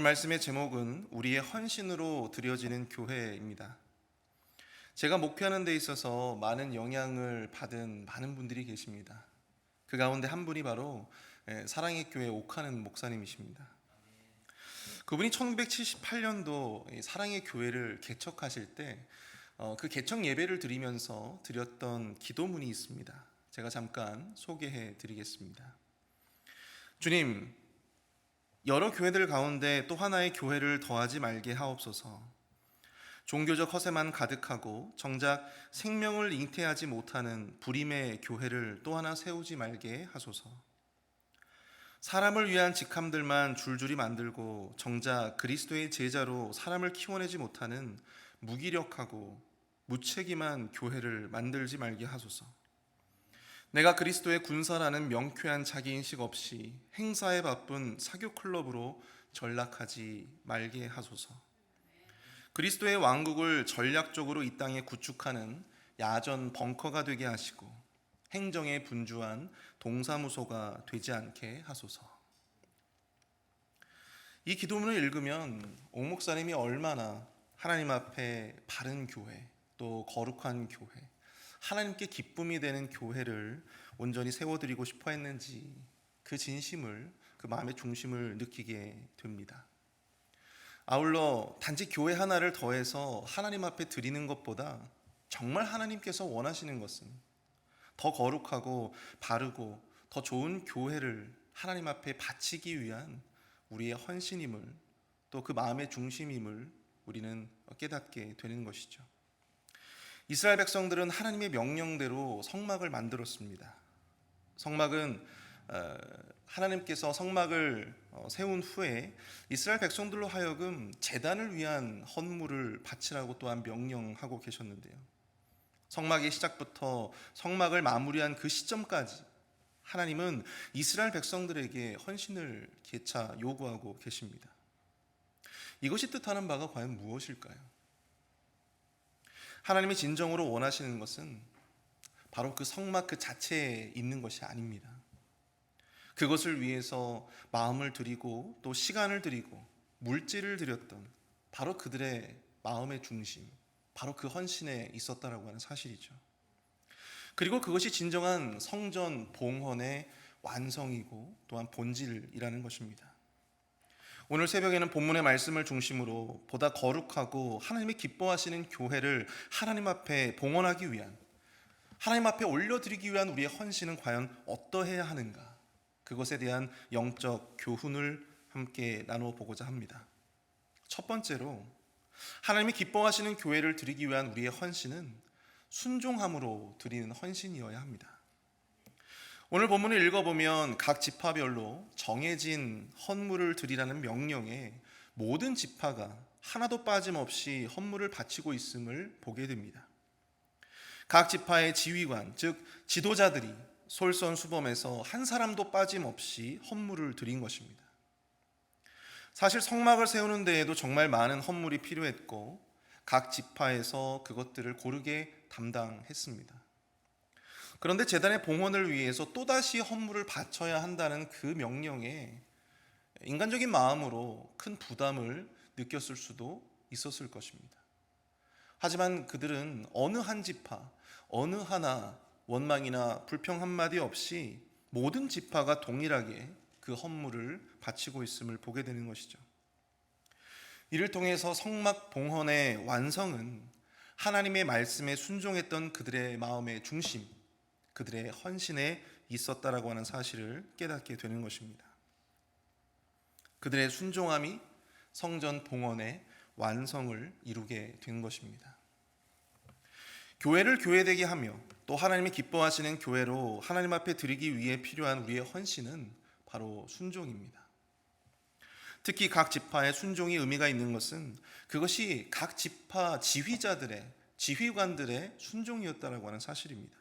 오늘 말씀의 제목은 우리의 헌신으로 드려지는 교회입니다. 제가 목회하는 데 있어서 많은 영향을 받은 많은 분들이 계십니다. 그 가운데 한 분이 바로 사랑의 교회 옥하는 목사님이십니다. 그분이 1978년도 사랑의 교회를 개척하실 때 그 개척 예배를 드리면서 드렸던 기도문이 있습니다. 제가 잠깐 소개해 드리겠습니다. 주님, 여러 교회들 가운데 또 하나의 교회를 더하지 말게 하옵소서. 종교적 허세만 가득하고 정작 생명을 잉태하지 못하는 불임의 교회를 또 하나 세우지 말게 하소서. 사람을 위한 직함들만 줄줄이 만들고 정작 그리스도의 제자로 사람을 키워내지 못하는 무기력하고 무책임한 교회를 만들지 말게 하소서. 내가 그리스도의 군사라는 명쾌한 자기인식 없이 행사에 바쁜 사교 클럽으로 전락하지 말게 하소서. 그리스도의 왕국을 전략적으로 이 땅에 구축하는 야전 벙커가 되게 하시고 행정에 분주한 동사무소가 되지 않게 하소서. 이 기도문을 읽으면 옥 목사님이 얼마나 하나님 앞에 바른 교회, 또 거룩한 교회, 하나님께 기쁨이 되는 교회를 온전히 세워드리고 싶어 했는지 그 진심을, 그 마음의 중심을 느끼게 됩니다. 아울러 단지 교회 하나를 더해서 하나님 앞에 드리는 것보다 정말 하나님께서 원하시는 것은 더 거룩하고 바르고 더 좋은 교회를 하나님 앞에 바치기 위한 우리의 헌신임을, 또 그 마음의 중심임을 우리는 깨닫게 되는 것이죠. 이스라엘 백성들은 하나님의 명령대로 성막을 만들었습니다. 성막은 하나님께서 성막을 세운 후에 이스라엘 백성들로 하여금 제단을 위한 헌물을 바치라고 또한 명령하고 계셨는데요. 성막의 시작부터 성막을 마무리한 그 시점까지 하나님은 이스라엘 백성들에게 헌신을 재차 요구하고 계십니다. 이것이 뜻하는 바가 과연 무엇일까요? 하나님이 진정으로 원하시는 것은 바로 그 성막 그 자체에 있는 것이 아닙니다. 그것을 위해서 마음을 들이고 또 시간을 들이고 물질을 들였던 바로 그들의 마음의 중심, 바로 그 헌신에 있었다라고 하는 사실이죠. 그리고 그것이 진정한 성전 봉헌의 완성이고 또한 본질이라는 것입니다. 오늘 새벽에는 본문의 말씀을 중심으로 보다 거룩하고 하나님이 기뻐하시는 교회를 하나님 앞에 봉헌하기 위한, 하나님 앞에 올려드리기 위한 우리의 헌신은 과연 어떠해야 하는가, 그것에 대한 영적 교훈을 함께 나누어 보고자 합니다. 첫 번째로, 하나님이 기뻐하시는 교회를 드리기 위한 우리의 헌신은 순종함으로 드리는 헌신이어야 합니다. 오늘 본문을 읽어보면 각 지파별로 정해진 헌물을 드리라는 명령에 모든 지파가 하나도 빠짐없이 헌물을 바치고 있음을 보게 됩니다. 각 지파의 지휘관, 즉 지도자들이 솔선수범해서 한 사람도 빠짐없이 헌물을 드린 것입니다. 사실 성막을 세우는 데에도 정말 많은 헌물이 필요했고 각 지파에서 그것들을 고르게 담당했습니다. 그런데 제단의 봉헌을 위해서 또다시 헌물을 바쳐야 한다는 그 명령에 인간적인 마음으로 큰 부담을 느꼈을 수도 있었을 것입니다. 하지만 그들은 어느 한 지파, 어느 하나 원망이나 불평 한마디 없이 모든 지파가 동일하게 그 헌물을 바치고 있음을 보게 되는 것이죠. 이를 통해서 성막 봉헌의 완성은 하나님의 말씀에 순종했던 그들의 마음의 중심, 그들의 헌신에 있었다라고 하는 사실을 깨닫게 되는 것입니다. 그들의 순종함이 성전 봉헌의 완성을 이루게 된 것입니다. 교회를 교회되게 하며 또 하나님이 기뻐하시는 교회로 하나님 앞에 드리기 위해 필요한 우리의 헌신은 바로 순종입니다. 특히 각 지파의 순종이 의미가 있는 것은 그것이 각 지파 지휘자들의, 지휘관들의 순종이었다라고 하는 사실입니다.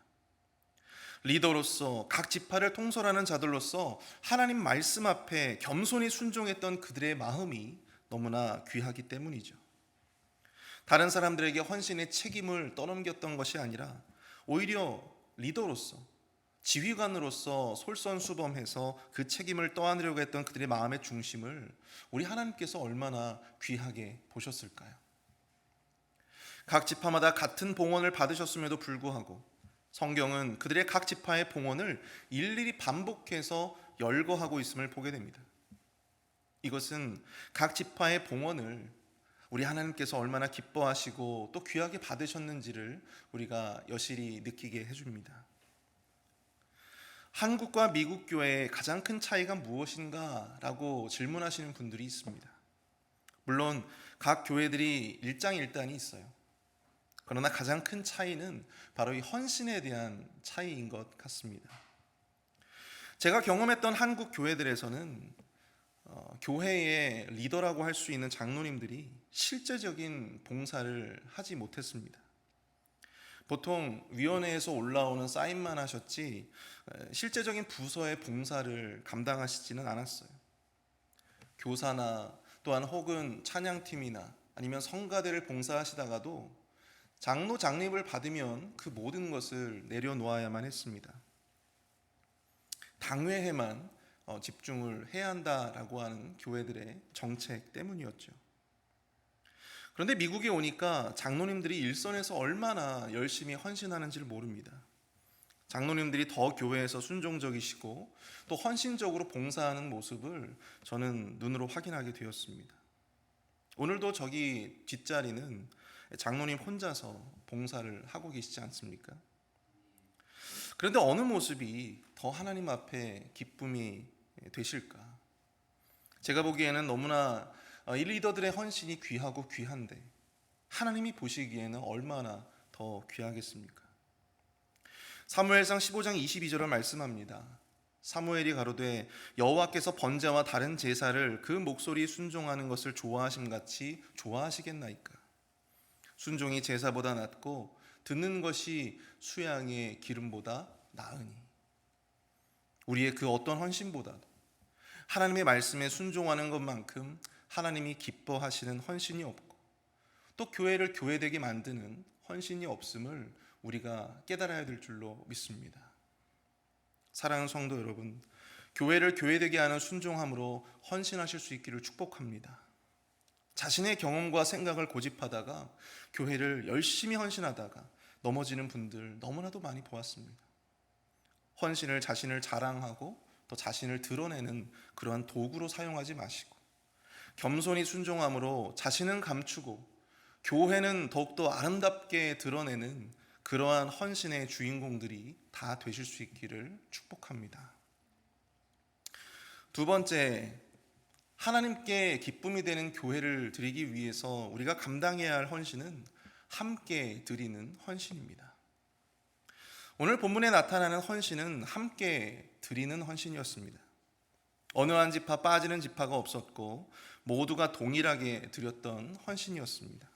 리더로서 각 지파를 통솔하는 자들로서 하나님 말씀 앞에 겸손히 순종했던 그들의 마음이 너무나 귀하기 때문이죠. 다른 사람들에게 헌신의 책임을 떠넘겼던 것이 아니라 오히려 리더로서 지휘관으로서 솔선수범해서 그 책임을 떠안으려고 했던 그들의 마음의 중심을 우리 하나님께서 얼마나 귀하게 보셨을까요? 각 지파마다 같은 봉헌을 받으셨음에도 불구하고 성경은 그들의 각 지파의 봉헌을 일일이 반복해서 열거하고 있음을 보게 됩니다. 이것은 각 지파의 봉헌을 우리 하나님께서 얼마나 기뻐하시고 또 귀하게 받으셨는지를 우리가 여실히 느끼게 해줍니다. 한국과 미국 교회의 가장 큰 차이가 무엇인가? 라고 질문하시는 분들이 있습니다. 물론 각 교회들이 일장일단이 있어요. 그러나 가장 큰 차이는 바로 이 헌신에 대한 차이인 것 같습니다. 제가 경험했던 한국 교회들에서는 교회의 리더라고 할 수 있는 장로님들이 실제적인 봉사를 하지 못했습니다. 보통 위원회에서 올라오는 사인만 하셨지 실제적인 부서의 봉사를 감당하시지는 않았어요. 교사나 또한 혹은 찬양팀이나 아니면 성가대를 봉사하시다가도 장로 장립을 받으면 그 모든 것을 내려놓아야만 했습니다. 당회에만 집중을 해야 한다라고 하는 교회들의 정책 때문이었죠. 그런데 미국에 오니까 장로님들이 일선에서 얼마나 열심히 헌신하는지를 모릅니다. 장로님들이 더 교회에서 순종적이시고 또 헌신적으로 봉사하는 모습을 저는 눈으로 확인하게 되었습니다. 오늘도 저기 뒷자리는 장로님 혼자서 봉사를 하고 계시지 않습니까? 그런데 어느 모습이 더 하나님 앞에 기쁨이 되실까? 제가 보기에는 너무나 이 리더들의 헌신이 귀하고 귀한데 하나님이 보시기에는 얼마나 더 귀하겠습니까? 사무엘상 15장 22절을 말씀합니다. 사무엘이 가로되 여호와께서 번제와 다른 제사를 그 목소리에 순종하는 것을 좋아하심같이 좋아하시겠나이까? 순종이 제사보다 낫고 듣는 것이 수양의 기름보다 나으니. 우리의 그 어떤 헌신보다도 하나님의 말씀에 순종하는 것만큼 하나님이 기뻐하시는 헌신이 없고 또 교회를 교회되게 만드는 헌신이 없음을 우리가 깨달아야 될 줄로 믿습니다. 사랑하는 성도 여러분, 교회를 교회되게 하는 순종함으로 헌신하실 수 있기를 축복합니다. 자신의 경험과 생각을 고집하다가 교회를 열심히 헌신하다가 넘어지는 분들 너무나도 많이 보았습니다. 헌신을 자신을 자랑하고 또 자신을 드러내는 그러한 도구로 사용하지 마시고 겸손히 순종함으로 자신은 감추고 교회는 더욱더 아름답게 드러내는 그러한 헌신의 주인공들이 다 되실 수 있기를 축복합니다. 두 번째, 하나님께 기쁨이 되는 교회를 드리기 위해서 우리가 감당해야 할 헌신은 함께 드리는 헌신입니다. 오늘 본문에 나타나는 헌신은 함께 드리는 헌신이었습니다. 어느 한 지파 빠지는 지파가 없었고 모두가 동일하게 드렸던 헌신이었습니다.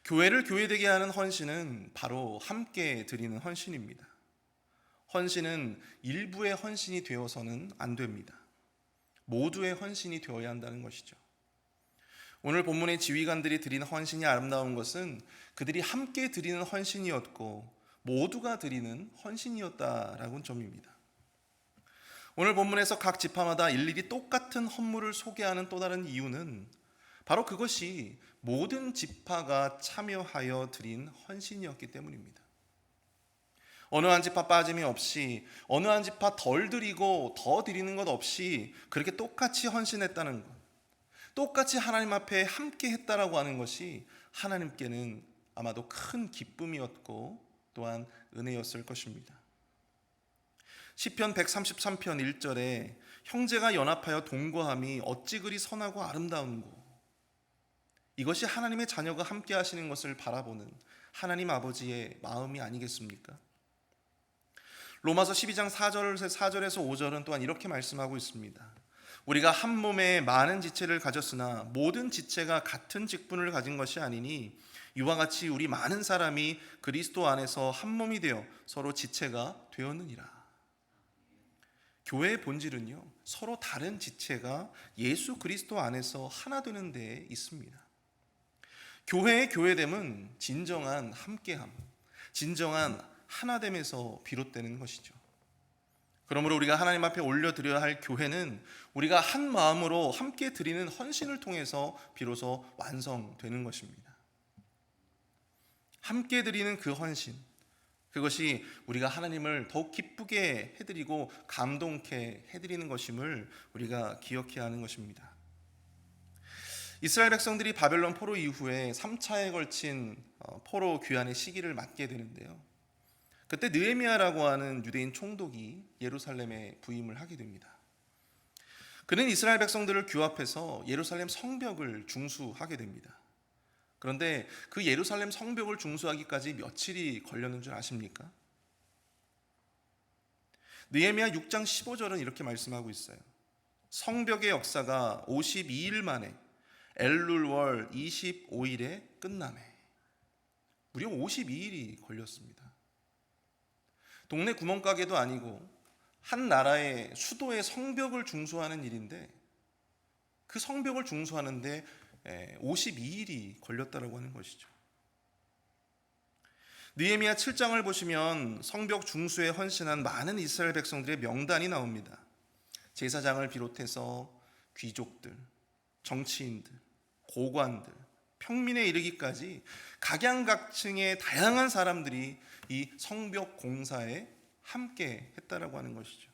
교회를 교회되게 하는 헌신은 바로 함께 드리는 헌신입니다. 헌신은 일부의 헌신이 되어서는 안 됩니다. 모두의 헌신이 되어야 한다는 것이죠. 오늘 본문의 지휘관들이 드린 헌신이 아름다운 것은 그들이 함께 드리는 헌신이었고 모두가 드리는 헌신이었다라는 점입니다. 오늘 본문에서 각 지파마다 일일이 똑같은 헌물을 소개하는 또 다른 이유는 바로 그것이 모든 지파가 참여하여 드린 헌신이었기 때문입니다. 어느 한 지파 빠짐이 없이 어느 한 지파 덜 드리고 더 드리는 것 없이 그렇게 똑같이 헌신했다는 것, 똑같이 하나님 앞에 함께 했다라고 하는 것이 하나님께는 아마도 큰 기쁨이었고 또한 은혜였을 것입니다. 시편 133편 1절에 형제가 연합하여 동거함이 어찌 그리 선하고 아름다운고. 이것이 하나님의 자녀가 함께 하시는 것을 바라보는 하나님 아버지의 마음이 아니겠습니까? 로마서 12장 4절에서 5절은 또한 이렇게 말씀하고 있습니다. 우리가 한 몸에 많은 지체를 가졌으나 모든 지체가 같은 직분을 가진 것이 아니니 이와 같이 우리 많은 사람이 그리스도 안에서 한 몸이 되어 서로 지체가 되었느니라. 교회의 본질은요, 서로 다른 지체가 예수 그리스도 안에서 하나 되는 데에 있습니다. 교회의 교회됨은 진정한 함께함, 진정한 하나됨에서 비롯되는 것이죠. 그러므로 우리가 하나님 앞에 올려드려야 할 교회는 우리가 한 마음으로 함께 드리는 헌신을 통해서 비로소 완성되는 것입니다. 함께 드리는 그 헌신, 그것이 우리가 하나님을 더욱 기쁘게 해드리고 감동케 해드리는 것임을 우리가 기억해야 하는 것입니다. 이스라엘 백성들이 바벨론 포로 이후에 3차에 걸친 포로 귀환의 시기를 맞게 되는데요. 그때 느헤미야라고 하는 유대인 총독이 예루살렘에 부임을 하게 됩니다. 그는 이스라엘 백성들을 규합해서 예루살렘 성벽을 중수하게 됩니다. 그런데 그 예루살렘 성벽을 중수하기까지 며칠이 걸렸는 줄 아십니까? 느헤미야 6장 15절은 이렇게 말씀하고 있어요. 성벽의 역사가 52일 만에 엘룰월 25일에 끝나매. 무려 52일이 걸렸습니다. 동네 구멍가게도 아니고 한 나라의 수도의 성벽을 중수하는 일인데 그 성벽을 중수하는데 52일이 걸렸다라고 하는 것이죠. 느헤미야 7장을 보시면 성벽 중수에 헌신한 많은 이스라엘 백성들의 명단이 나옵니다. 제사장을 비롯해서 귀족들, 정치인들, 고관들, 평민에 이르기까지 각양각층의 다양한 사람들이 이 성벽 공사에 함께 했다라고 하는 것이죠.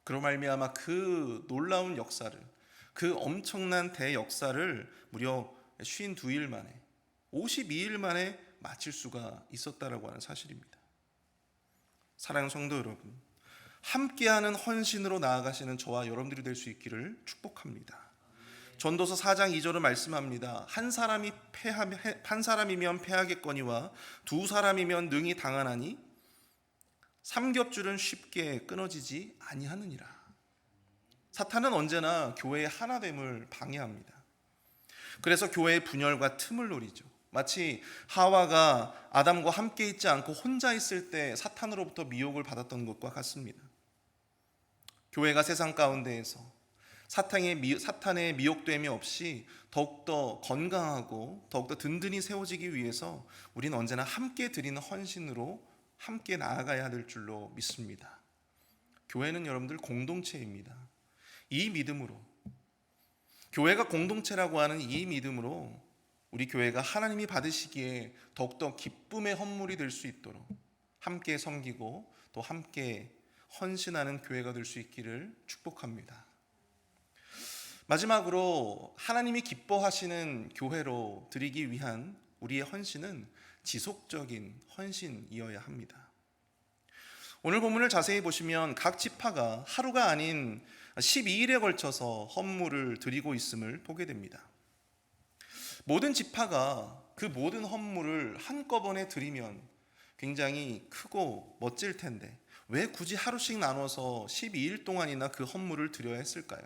그로 말미암아 그 놀라운 역사를, 그 엄청난 대역사를 무려 52일 만에, 52일 만에 마칠 수가 있었다라고 하는 사실입니다. 사랑하는 성도 여러분, 함께하는 헌신으로 나아가시는 저와 여러분들이 될 수 있기를 축복합니다. 전도서 4장 2절을 말씀합니다. 한 사람이면 패하겠거니와 두 사람이면 능히 당하나니 삼겹줄은 쉽게 끊어지지 아니하느니라. 사탄은 언제나 교회의 하나됨을 방해합니다. 그래서 교회의 분열과 틈을 노리죠. 마치 하와가 아담과 함께 있지 않고 혼자 있을 때 사탄으로부터 미혹을 받았던 것과 같습니다. 교회가 세상 가운데에서 사탄의 미혹됨이 없이 더욱더 건강하고 더욱더 든든히 세워지기 위해서 우리는 언제나 함께 드리는 헌신으로 함께 나아가야 될 줄로 믿습니다. 교회는 여러분들 공동체입니다. 이 믿음으로, 교회가 공동체라고 하는 이 믿음으로 우리 교회가 하나님이 받으시기에 더욱더 기쁨의 헌물이 될 수 있도록 함께 섬기고 또 함께 헌신하는 교회가 될 수 있기를 축복합니다. 마지막으로 하나님이 기뻐하시는 교회로 드리기 위한 우리의 헌신은 지속적인 헌신이어야 합니다. 오늘 본문을 자세히 보시면 각 지파가 하루가 아닌 12일에 걸쳐서 헌물을 드리고 있음을 보게 됩니다. 모든 지파가 그 모든 헌물을 한꺼번에 드리면 굉장히 크고 멋질 텐데 왜 굳이 하루씩 나눠서 12일 동안이나 그 헌물을 드려야 했을까요?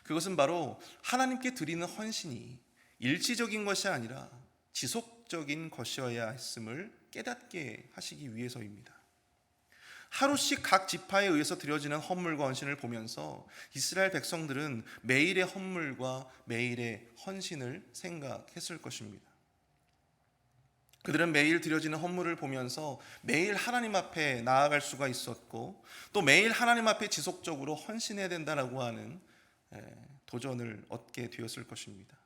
그것은 바로 하나님께 드리는 헌신이 일시적인 것이 아니라 지속적인 것이어야 했음을 깨닫게 하시기 위해서입니다. 하루씩 각 지파에 의해서 드려지는 헌물과 헌신을 보면서 이스라엘 백성들은 매일의 헌물과 매일의 헌신을 생각했을 것입니다. 그들은 매일 드려지는 헌물을 보면서 매일 하나님 앞에 나아갈 수가 있었고 또 매일 하나님 앞에 지속적으로 헌신해야 된다라고 하는 도전을 얻게 되었을 것입니다.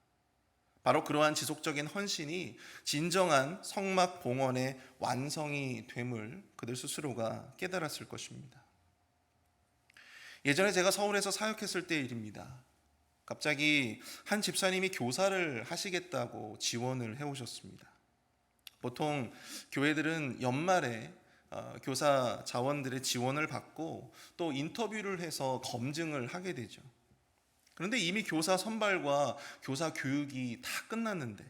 바로 그러한 지속적인 헌신이 진정한 성막 봉헌의 완성이 됨을 그들 스스로가 깨달았을 것입니다. 예전에 제가 서울에서 사역했을 때의 일입니다. 갑자기 한 집사님이 교사를 하시겠다고 지원을 해오셨습니다. 보통 교회들은 연말에 교사 자원들의 지원을 받고 또 인터뷰를 해서 검증을 하게 되죠. 그런데 이미 교사 선발과 교사 교육이 다 끝났는데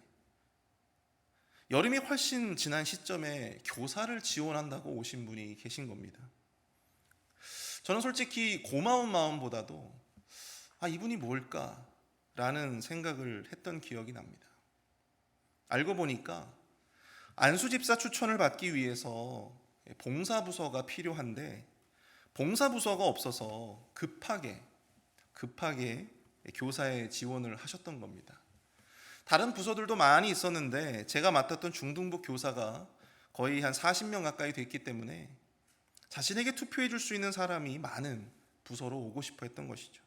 여름이 훨씬 지난 시점에 교사를 지원한다고 오신 분이 계신 겁니다. 저는 솔직히 고마운 마음보다도 이분이 뭘까라는 생각을 했던 기억이 납니다. 알고 보니까 안수집사 추천을 받기 위해서 봉사부서가 필요한데 봉사부서가 없어서 급하게 교사에 지원을 하셨던 겁니다. 다른 부서들도 많이 있었는데 제가 맡았던 중등부 교사가 거의 한 40명 가까이 됐기 때문에 자신에게 투표해 줄 수 있는 사람이 많은 부서로 오고 싶어 했던 것이죠.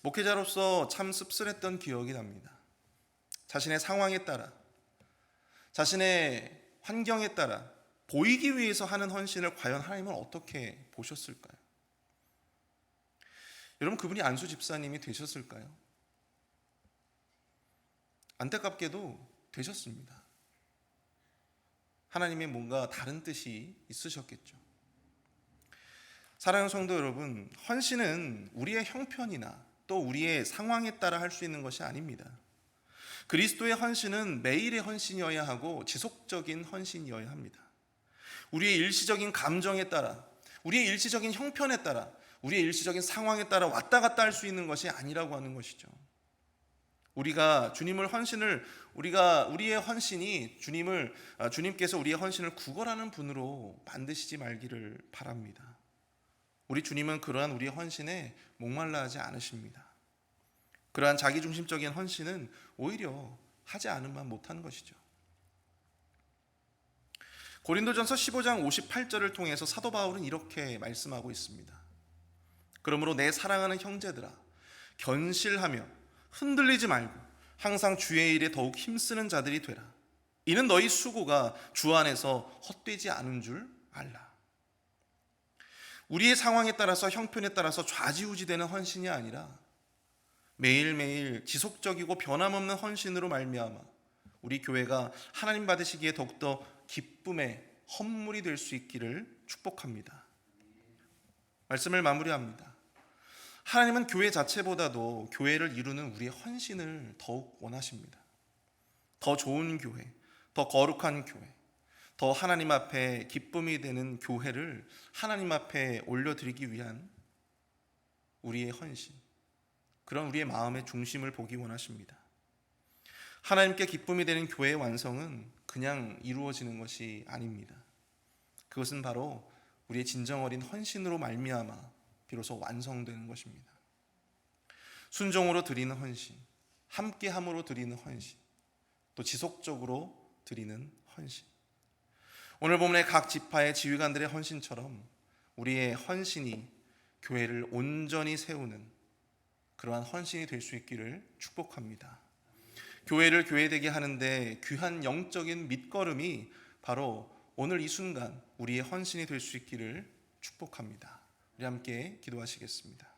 목회자로서 참 씁쓸했던 기억이 납니다. 자신의 상황에 따라, 자신의 환경에 따라 보이기 위해서 하는 헌신을 과연 하나님은 어떻게 보셨을까요? 여러분, 그분이 안수 집사님이 되셨을까요? 안타깝게도 되셨습니다. 하나님의 뭔가 다른 뜻이 있으셨겠죠. 사랑하는 성도 여러분, 헌신은 우리의 형편이나 또 우리의 상황에 따라 할 수 있는 것이 아닙니다. 그리스도의 헌신은 매일의 헌신이어야 하고 지속적인 헌신이어야 합니다. 우리의 일시적인 감정에 따라, 우리의 일시적인 형편에 따라, 우리의 일시적인 상황에 따라 왔다 갔다 할 수 있는 것이 아니라고 하는 것이죠. 우리가 우리의 헌신이 주님께서 우리의 헌신을 구걸하는 분으로 만드시지 말기를 바랍니다. 우리 주님은 그러한 우리의 헌신에 목말라 하지 않으십니다. 그러한 자기중심적인 헌신은 오히려 하지 않으면 못한 것이죠. 고린도전서 15장 58절을 통해서 사도 바울은 이렇게 말씀하고 있습니다. 그러므로 내 사랑하는 형제들아, 견실하며 흔들리지 말고 항상 주의 일에 더욱 힘쓰는 자들이 되라. 이는 너희 수고가 주 안에서 헛되지 않은 줄 알라. 우리의 상황에 따라서, 형편에 따라서 좌지우지되는 헌신이 아니라 매일매일 지속적이고 변함없는 헌신으로 말미암아 우리 교회가 하나님 받으시기에 더욱더 기쁨의 헌물이 될 수 있기를 축복합니다. 말씀을 마무리합니다. 하나님은 교회 자체보다도 교회를 이루는 우리의 헌신을 더욱 원하십니다. 더 좋은 교회, 더 거룩한 교회, 더 하나님 앞에 기쁨이 되는 교회를 하나님 앞에 올려드리기 위한 우리의 헌신, 그런 우리의 마음의 중심을 보기 원하십니다. 하나님께 기쁨이 되는 교회의 완성은 그냥 이루어지는 것이 아닙니다. 그것은 바로 우리의 진정 어린 헌신으로 말미암아 비로소 완성되는 것입니다. 순종으로 드리는 헌신, 함께함으로 드리는 헌신, 또 지속적으로 드리는 헌신. 오늘 본문의 각 지파의 지휘관들의 헌신처럼 우리의 헌신이 교회를 온전히 세우는 그러한 헌신이 될 수 있기를 축복합니다. 교회를 교회되게 하는데 귀한 영적인 밑거름이 바로 오늘 이 순간 우리의 헌신이 될 수 있기를 축복합니다. 우리 함께 기도하시겠습니다.